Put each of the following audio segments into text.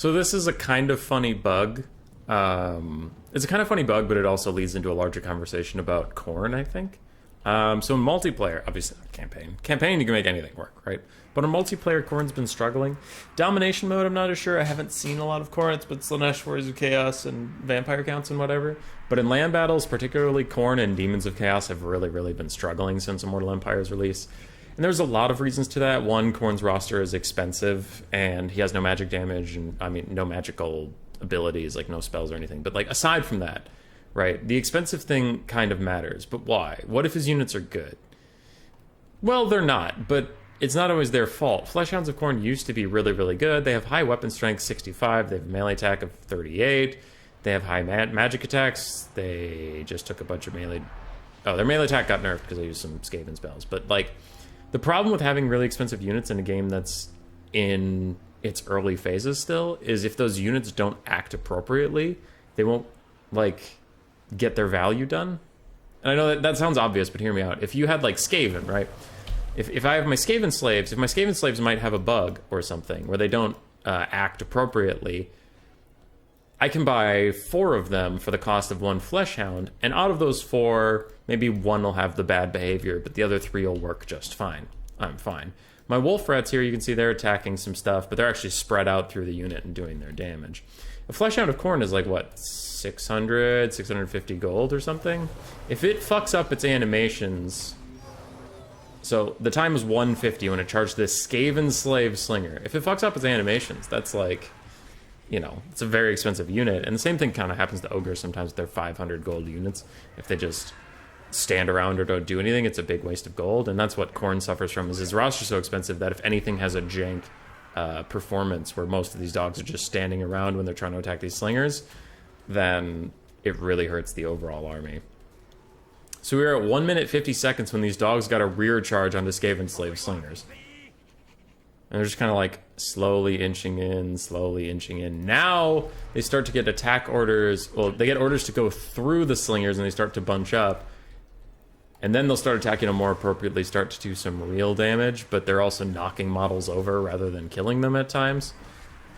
So this is a kind of funny bug. It's a kind of funny bug, but it also leads into a larger conversation about Khorne, I think. So in multiplayer, obviously not campaign. Campaign, you can make anything work, right? But in multiplayer, Khorne's been struggling. Domination mode, I'm not as sure. I haven't seen a lot of Khorne. It's been Slanesh, Warriors of Chaos, and Vampire Counts and whatever. But in land battles, particularly Khorne and Demons of Chaos have really, really been struggling since Immortal Empire's release. And there's a lot of reasons to that. One, Khorne's roster is expensive, and he has no magic damage, and no magical abilities, like no spells or anything. But like aside from that, right, the expensive thing kind of matters. But why? What if his units are good? Well, they're not, but it's not always their fault. Fleshhounds of Khorne used to be really, really good. They have high weapon strength, 65. They have melee attack of 38. They have high magic attacks. They just took a bunch of melee... Oh, their melee attack got nerfed because they used some Skaven spells. But, like, the problem with having really expensive units in a game that's in its early phases still is if those units don't act appropriately, they won't, like, get their value done. And I know that sounds obvious, but hear me out. If you had, like, Skaven, right? If I have my Skaven slaves, if my Skaven slaves might have a bug or something where they don't act appropriately, I can buy 4 of them for the cost of 1 Fleshhound, and out of those 4, maybe 1 will have the bad behavior, but the other 3 will work just fine. I'm fine. My Wolf Rats here, you can see they're attacking some stuff, but they're actually spread out through the unit and doing their damage. A Fleshhound of Khorne is like, what, 600, 650 gold or something? If it fucks up its animations... So the time was 150 when it charged this Skaven Slave Slinger. If it fucks up its animations, that's like, you know, it's a very expensive unit. And the same thing kind of happens to Ogres sometimes with their 500 gold units. If they just stand around or don't do anything, it's a big waste of gold. And that's what Khorne suffers from, is his roster so expensive that if anything has a jank performance where most of these dogs are just standing around when they're trying to attack these slingers, then it really hurts the overall army. So we were at 1 minute 50 seconds when these dogs got a rear charge onto Skaven Slave Slingers. And they're just kind of like slowly inching in, slowly inching in. Now they start to get attack orders. Well, they get orders to go through the slingers and they start to bunch up. And then they'll start attacking them more appropriately, start to do some real damage, but they're also knocking models over rather than killing them at times.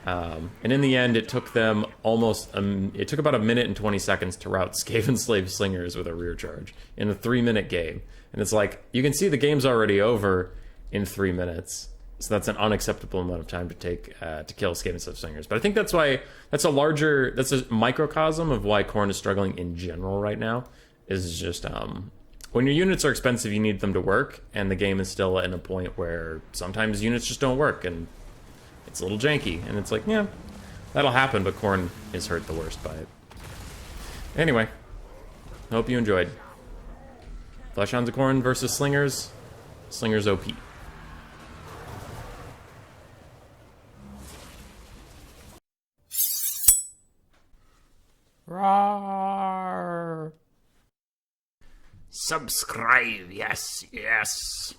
And in the end, it took them it took about 1 minute and 20 seconds to rout Skaven Slave Slingers with a rear charge in a 3-minute game. And it's like, you can see the game's already over in 3 minutes. So that's an unacceptable amount of time to take to kill Skaven Slave Slingers. But I think that's a microcosm of why Khorne is struggling in general right now. Is just, when your units are expensive, you need them to work, and the game is still at a point where sometimes units just don't work, and it's a little janky, and it's like, yeah, that'll happen, but Khorne is hurt the worst by it. Anyway, hope you enjoyed. Fleshhounds of Khorne versus Slingers. Slingers OP. Roar! Subscribe, yes, yes.